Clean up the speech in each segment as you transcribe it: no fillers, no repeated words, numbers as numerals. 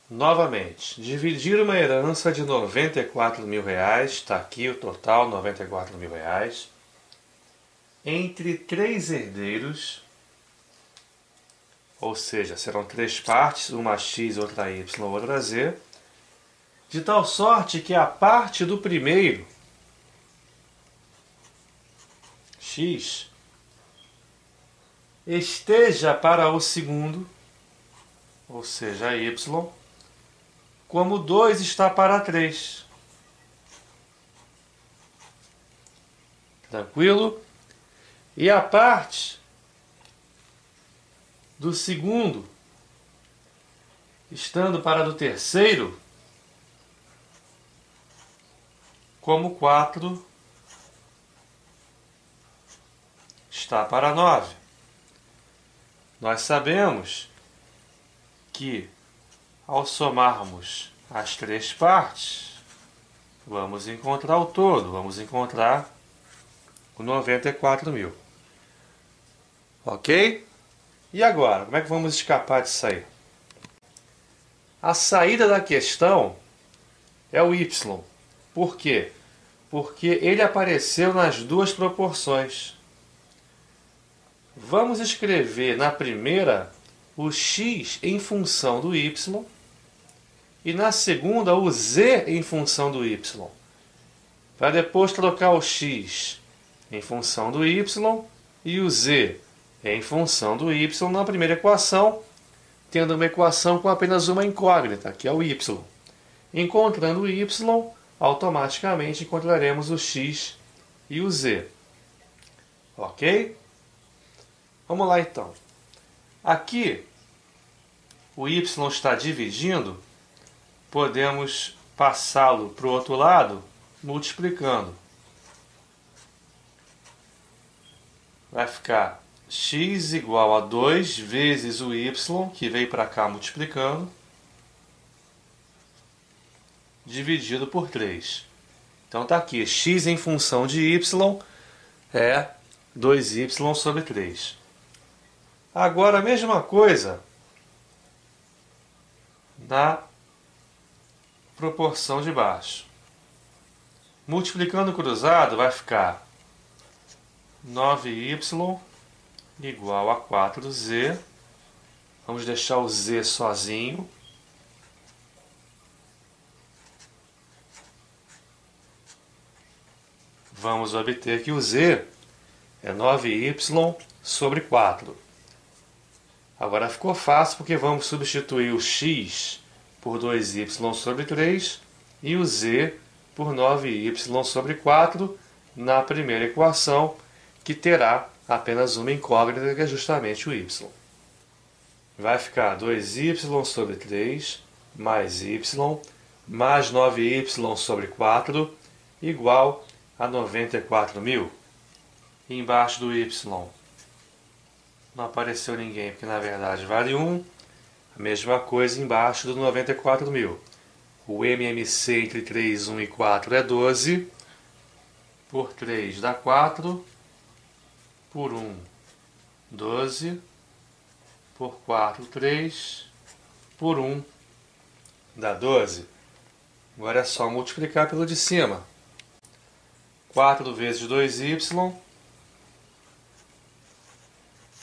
Novamente, dividir uma herança de R$ 94.000, está aqui o total, R$ 94.000, entre 3 herdeiros, ou seja, serão 3 partes, uma x, outra y, outra z, de tal sorte que a parte do primeiro, x, esteja para o segundo, ou seja, y, como 2 está para 3. Tranquilo? E a parte do segundo, estando para do terceiro, como 4 está para 9. Nós sabemos que, ao somarmos as 3 partes, vamos encontrar o todo, vamos encontrar o 94.000. Ok? E agora, como é que vamos escapar disso aí? A saída da questão é o y. Por quê? Porque ele apareceu nas duas proporções. Vamos escrever na primeira o x em função do y e na segunda o z em função do y, para depois trocar o x em função do y e o z em função do y na primeira equação, tendo uma equação com apenas uma incógnita, que é o y. Encontrando o y, automaticamente encontraremos o x e o z. Ok? Vamos lá então. Aqui, o y está dividindo, podemos passá-lo para o outro lado multiplicando. Vai ficar x igual a 2 vezes o y, que veio para cá multiplicando, dividido por 3. Então está aqui, x em função de y é 2y sobre 3. Agora a mesma coisa na proporção de baixo. Multiplicando cruzado vai ficar 9y igual a 4z. Vamos deixar o z sozinho. Vamos obter que o z é 9y sobre 4. Agora ficou fácil porque vamos substituir o x por 2y sobre 3 e o z por 9y sobre 4 na primeira equação, que terá apenas uma incógnita, que é justamente o y. Vai ficar 2y sobre 3 mais y mais 9y sobre 4 igual a 94.000. E embaixo do y não apareceu ninguém, porque na verdade vale 1. A mesma coisa embaixo do 94.000. O MMC entre 3, 1 e 4 é 12. Por 3 dá 4. Por 1, 12. Por 4, 3. Por 1 dá 12. Agora é só multiplicar pelo de cima. 4 vezes 2y,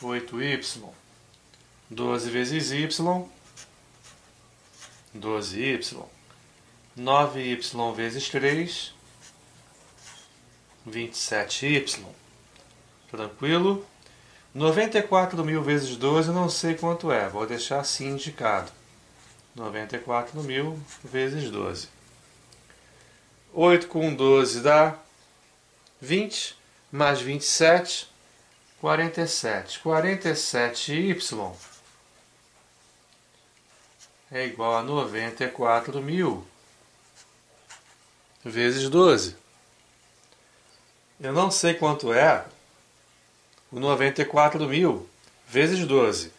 8y. 12 vezes y, 12y. 9y vezes 3, 27y. Tranquilo? 94.000 vezes 12 eu não sei quanto é, vou deixar assim indicado. 94.000 vezes 12. 8 com 12 dá 20, mais 27, 47. 47y é igual a 94.000 vezes 12. Eu não sei quanto é o 94.000 vezes 12,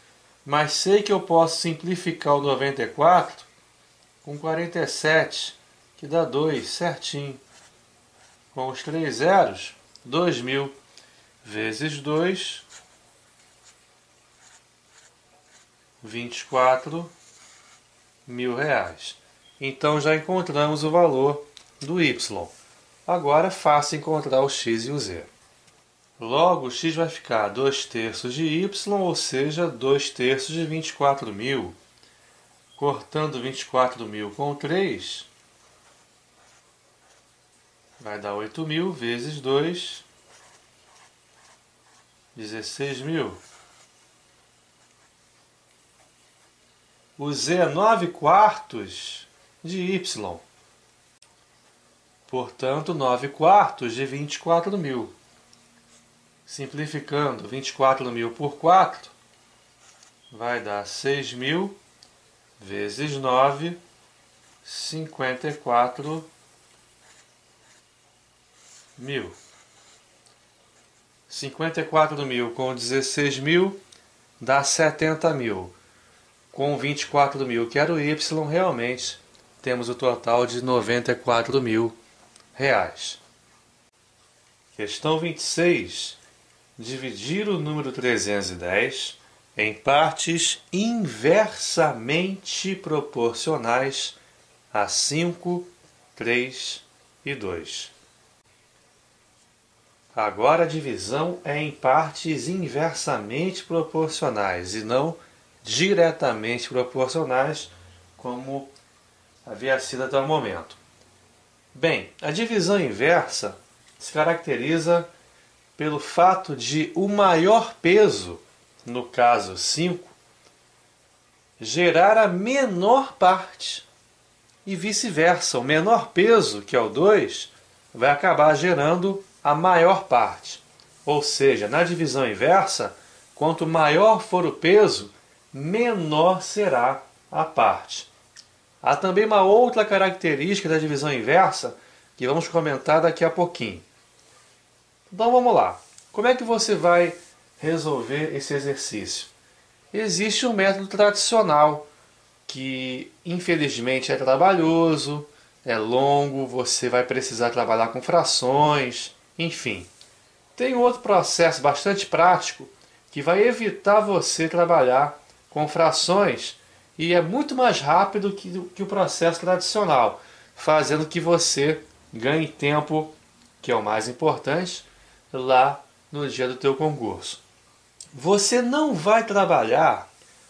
mas sei que eu posso simplificar o 94 com 47, que dá 2 certinho. Com os 3 zeros, 2.000 vezes 2, 24 R$ 1.000. Então já encontramos o valor do y. Agora é fácil encontrar o x e o z. Logo, o x vai ficar 2/3 de y, ou seja, 2/3 de 24.000. Cortando 24.000 com 3, vai dar 8.000 vezes 2, 16.000. O z é 9/4 de y. Portanto, 9/4 de 24.000. Simplificando 24.000 por 4, vai dar 6.000 vezes 9, 54.000. 54.000 com 16.000 dá 70.000. Com 24.000, que era o y, realmente temos o total de R$ 94.000. Questão 26. Dividir o número 310 em partes inversamente proporcionais a 5, 3 e 2. Agora a divisão é em partes inversamente proporcionais e não diretamente proporcionais, como havia sido até o momento. Bem, a divisão inversa se caracteriza pelo fato de o maior peso, no caso 5, gerar a menor parte e vice-versa. O menor peso, que é o 2, vai acabar gerando a maior parte. Ou seja, na divisão inversa, quanto maior for o peso, menor será a parte. Há também uma outra característica da divisão inversa que vamos comentar daqui a pouquinho. Então vamos lá. Como é que você vai resolver esse exercício? Existe um método tradicional que infelizmente é trabalhoso, é longo, você vai precisar trabalhar com frações, enfim. Tem outro processo bastante prático que vai evitar você trabalhar com frações e é muito mais rápido que o processo tradicional, fazendo que você ganhe tempo, que é o mais importante, lá no dia do teu concurso. Você não vai trabalhar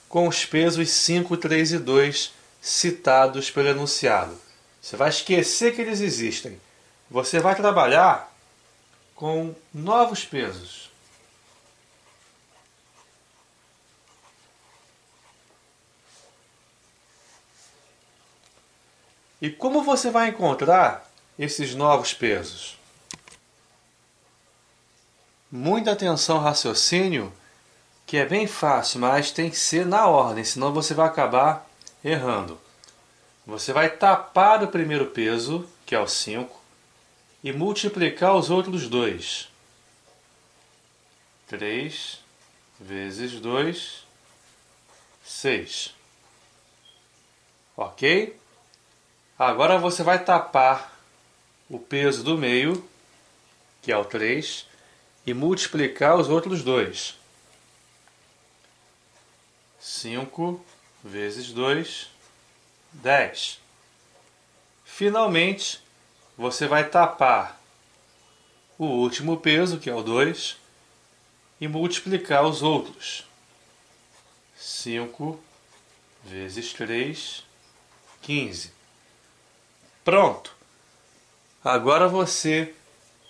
com os pesos 5, 3 e 2 citados pelo enunciado. Você vai esquecer que eles existem. Você vai trabalhar com novos pesos. E como você vai encontrar esses novos pesos? Muita atenção ao raciocínio, que é bem fácil, mas tem que ser na ordem, senão você vai acabar errando. Você vai tapar o primeiro peso, que é o 5, e multiplicar os outros dois. 3 vezes 2, 6. Ok? Agora você vai tapar o peso do meio, que é o 3, e multiplicar os outros dois. 5 vezes 2, 10. Finalmente, você vai tapar o último peso, que é o 2, e multiplicar os outros. 5 vezes 3, 15. Pronto! Agora você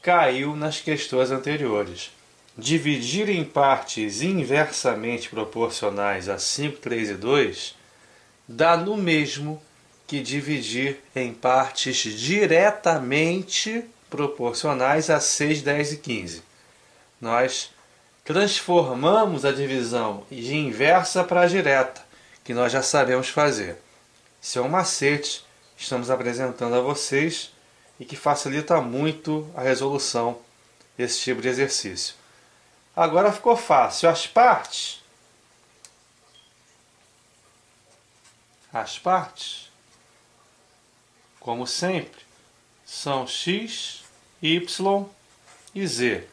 caiu nas questões anteriores. Dividir em partes inversamente proporcionais a 5, 3 e 2 dá no mesmo que dividir em partes diretamente proporcionais a 6, 10 e 15. Nós transformamos a divisão de inversa para direta, que nós já sabemos fazer. Isso é um macete que estamos apresentando a vocês e que facilita muito a resolução desse tipo de exercício. Agora ficou fácil. As partes, como sempre, são x, y e z.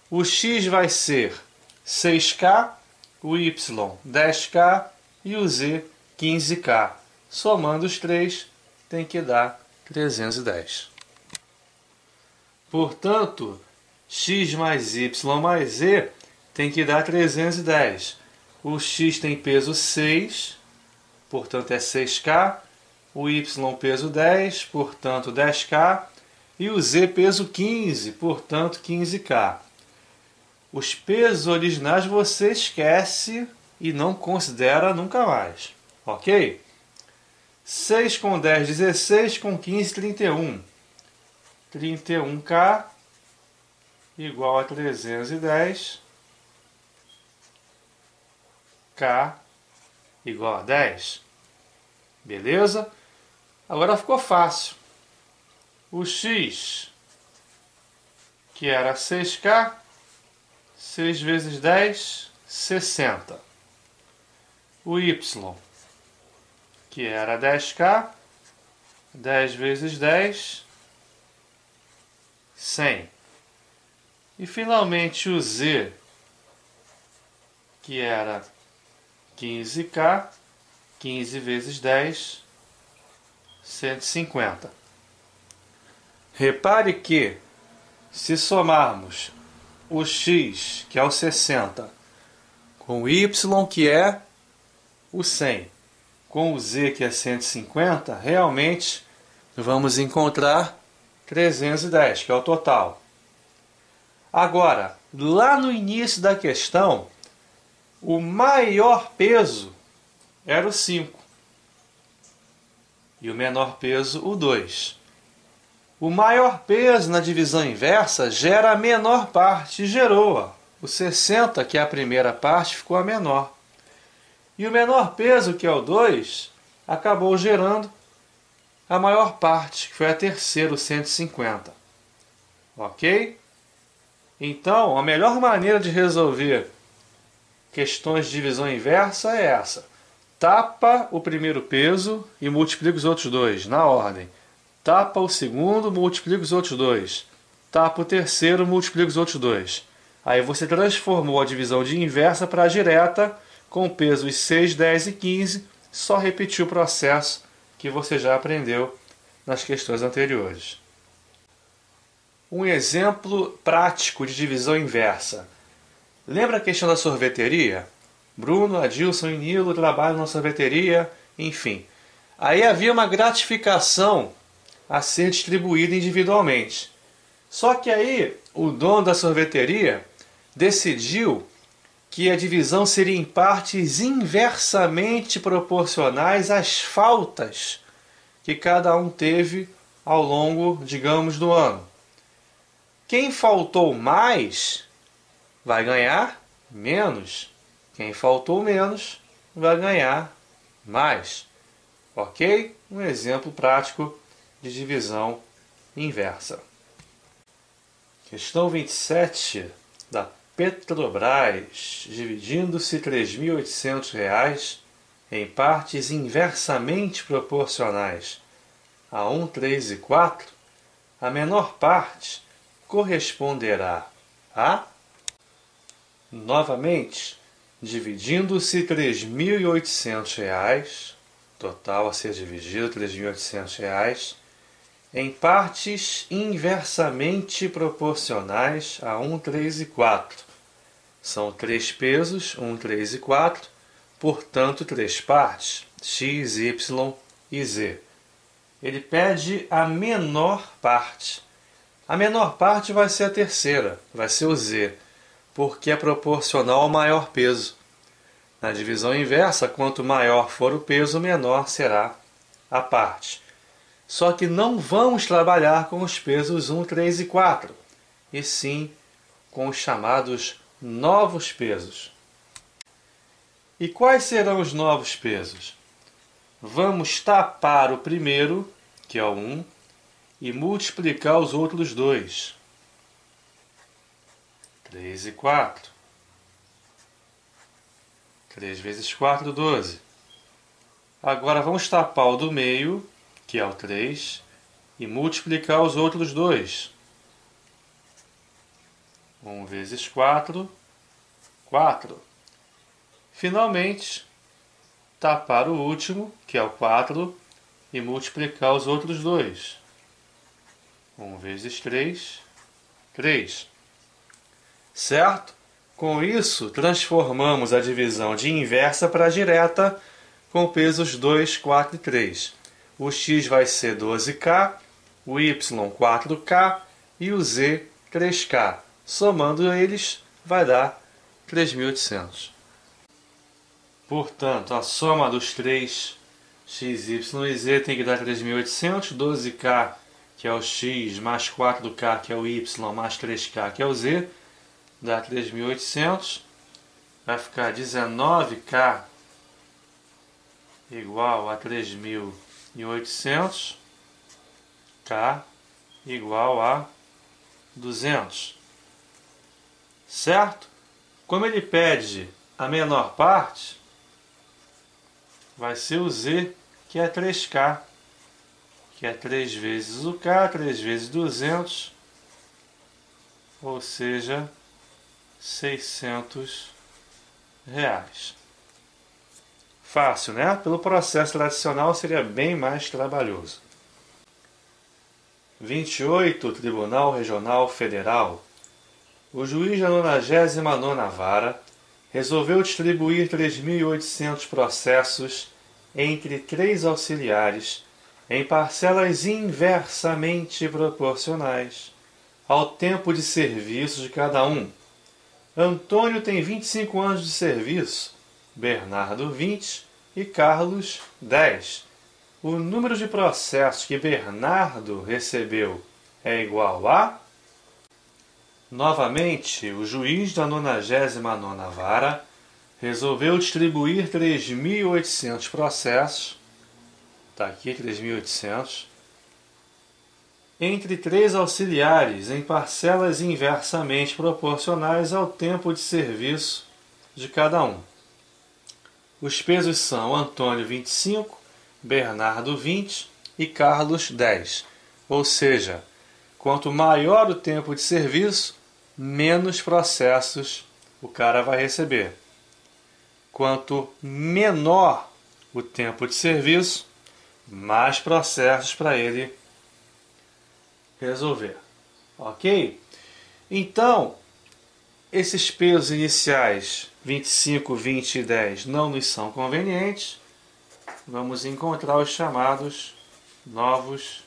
O x vai ser 6K, o y 10K e o z 15K. somando os três, tem que dar 310. Portanto, x mais y mais z tem que dar 310. O x tem peso 6, portanto é 6K. O y peso 10, portanto 10K. E o z peso 15, portanto 15K. Os pesos originais você esquece e não considera nunca mais. Ok? 6 com 10, 16, com 15, 31. 31K igual a 310. K igual a 10. Beleza? Agora ficou fácil. O x, que era 6K, 6 vezes 10, 60. O y, que era 10K, 10 vezes 10, 100. E finalmente o z, que era 15K, 15 vezes 10, 150. Repare que, se somarmos o x, que é o 60, com o y, que é o 100, com o z, que é 150, realmente vamos encontrar 310, que é o total. Agora, lá no início da questão, o maior peso era o 5 e o menor peso o 2. O maior peso na divisão inversa gera a menor parte e gerou. O 60, que é a primeira parte, ficou a menor. E o menor peso, que é o 2, acabou gerando a maior parte, que foi a terceira, o 150. Ok? Então, a melhor maneira de resolver questões de divisão inversa é essa. Tapa o primeiro peso e multiplica os outros dois, na ordem. Tapa o segundo, multiplica os outros dois. Tapa o terceiro, multiplica os outros dois. Aí você transformou a divisão de inversa para direta, com pesos 6, 10 e 15. Só repetir o processo que você já aprendeu nas questões anteriores. Um exemplo prático de divisão inversa. Lembra a questão da sorveteria? Bruno, Adilson e Nilo trabalham na sorveteria, enfim. Aí havia uma gratificação a ser distribuída individualmente. Só que aí o dono da sorveteria decidiu que a divisão seria em partes inversamente proporcionais às faltas que cada um teve ao longo, digamos, do ano. Quem faltou mais vai ganhar menos. Quem faltou menos vai ganhar mais. Ok? Um exemplo prático de divisão inversa. Questão 27 da Petrobras. Dividindo-se R$ 3.800 em partes inversamente proporcionais a 1, 3 e 4, a menor parte corresponderá a... Novamente, dividindo-se R$ 3.800, total a ser dividido, R$ 3.800, em partes inversamente proporcionais a 1, 3 e 4. São 3 pesos, 1, 3 e 4, portanto 3 partes, x, y e z. Ele pede a menor parte. A menor parte vai ser a terceira, vai ser o z, porque é proporcional ao maior peso. Na divisão inversa, quanto maior for o peso, menor será a parte. Só que não vamos trabalhar com os pesos 1, 3 e 4, e sim com os chamados novos pesos. E quais serão os novos pesos? Vamos tapar o primeiro, que é o 1, e multiplicar os outros dois. 3 e 4. 3 vezes 4, 12. Agora vamos tapar o do meio, que é o 3, e multiplicar os outros dois. 1 vezes 4, 4. Finalmente, tapar o último, que é o 4, e multiplicar os outros dois. 1 vezes 3, 3. Certo? Com isso, transformamos a divisão de inversa para direta com pesos 2, 4 e 3. O x vai ser 12k, o y 4k e o z 3k. Somando eles, vai dar 3.800. Portanto, a soma dos três, x, y e z, tem que dar 3.800. 12k, que é o x, mais 4k, que é o y, mais 3k, que é o z, dá 3.800. Vai ficar 19k igual a 3.800. K igual a 200. Certo? Como ele pede a menor parte, vai ser o z, que é 3k, que é 3 vezes o k, 3 vezes 200, ou seja, 600 reais. Fácil, né? Pelo processo tradicional seria bem mais trabalhoso. 28. Tribunal Regional Federal. O juiz da 99ª Vara resolveu distribuir 3.800 processos entre 3 auxiliares em parcelas inversamente proporcionais ao tempo de serviço de cada um. Antônio tem 25 anos de serviço, Bernardo 20 e Carlos 10. O número de processos que Bernardo recebeu é igual a... Novamente, o juiz da 99ª Vara resolveu distribuir 3.800 processos, está aqui 3.800, entre 3 auxiliares em parcelas inversamente proporcionais ao tempo de serviço de cada um. Os pesos são Antônio 25, Bernardo 20 e Carlos 10. Ou seja, quanto maior o tempo de serviço, menos processos o cara vai receber. Quanto menor o tempo de serviço, mais processos para ele resolver. Ok? Então, esses pesos iniciais 25, 20 e 10 não nos são convenientes. Vamos encontrar os chamados novos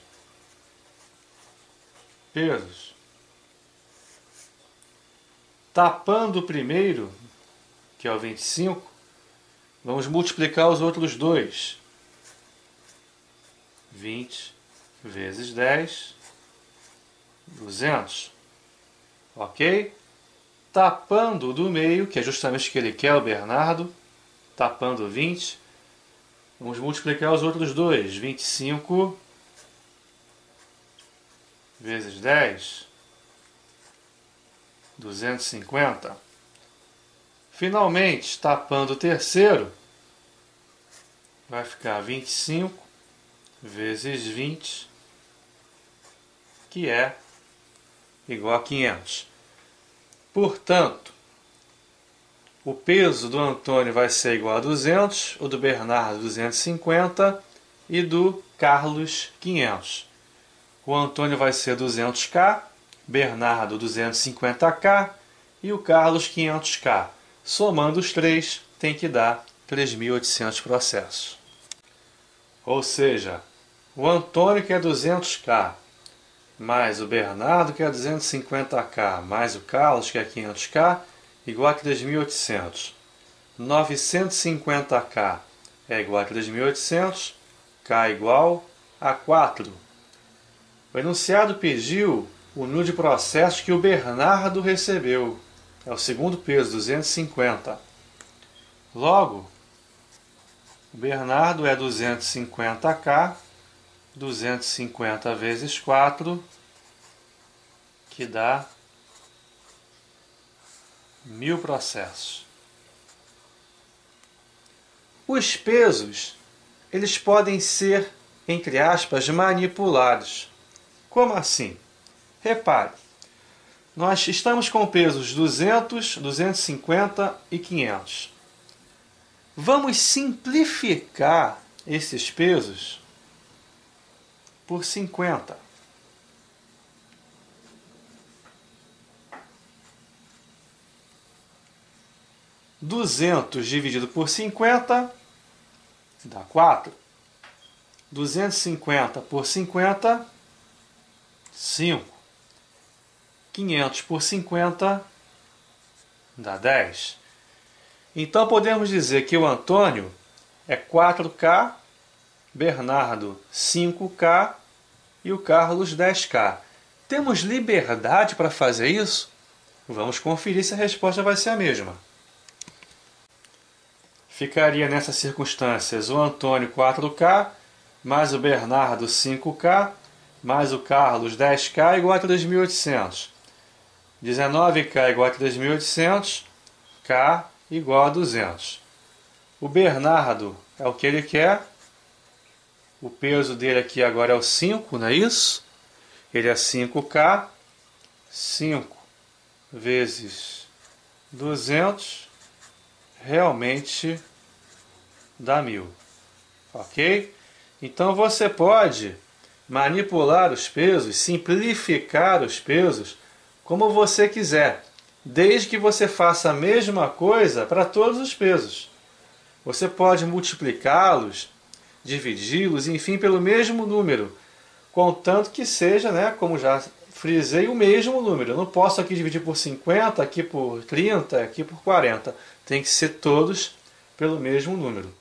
pesos. Tapando o primeiro, que é o 25, vamos multiplicar os outros dois. 20 vezes 10, 200. Ok? Tapando o do meio, que é justamente o que ele quer, o Bernardo, tapando 20, vamos multiplicar os outros dois. 25 vezes 10, 250. Finalmente, tapando o terceiro, vai ficar 25 vezes 20, que é igual a 500. Portanto, o peso do Antônio vai ser igual a 200, o do Bernardo 250 e do Carlos 500. O Antônio vai ser 200k, Bernardo 250k e o Carlos 500k. Somando os três, tem que dar 3.800 processos. Ou seja, o Antônio, que é 200k, mais o Bernardo, que é 250k, mais o Carlos, que é 500k, igual a 3.800. 950k é igual a 3.800, k igual a 4. O enunciado pediu o número de processos que o Bernardo recebeu. É o segundo peso, 250. Logo, o Bernardo é 250k, 250 vezes 4, que dá 1.000 processos. Os pesos, eles podem ser, entre aspas, manipulados. Como assim? Repare, nós estamos com pesos 200, 250 e 500. Vamos simplificar esses pesos por 50. (200 dividido por 50 dá 4). 250 por 50, 5. 500 por 50 dá 10. Então podemos dizer que o Antônio é 4K, Bernardo 5K e o Carlos 10K. Temos liberdade para fazer isso? Vamos conferir se a resposta vai ser a mesma. Ficaria nessas circunstâncias o Antônio 4K, mais o Bernardo 5K, mais o Carlos 10K igual a 3.800. 19K igual a 3.800, K igual a 200. O Bernardo é o que ele quer. O peso dele aqui agora é o 5, não é isso? Ele é 5K. 5 vezes 200 realmente dá 1.000. Ok? Então você pode manipular os pesos, simplificar os pesos como você quiser, desde que você faça a mesma coisa para todos os pesos. Você pode multiplicá-los, dividi-los, enfim, pelo mesmo número, contanto que seja, né, como já frisei, o mesmo número. Eu não posso aqui dividir por 50, aqui por 30, aqui por 40. Tem que ser todos pelo mesmo número.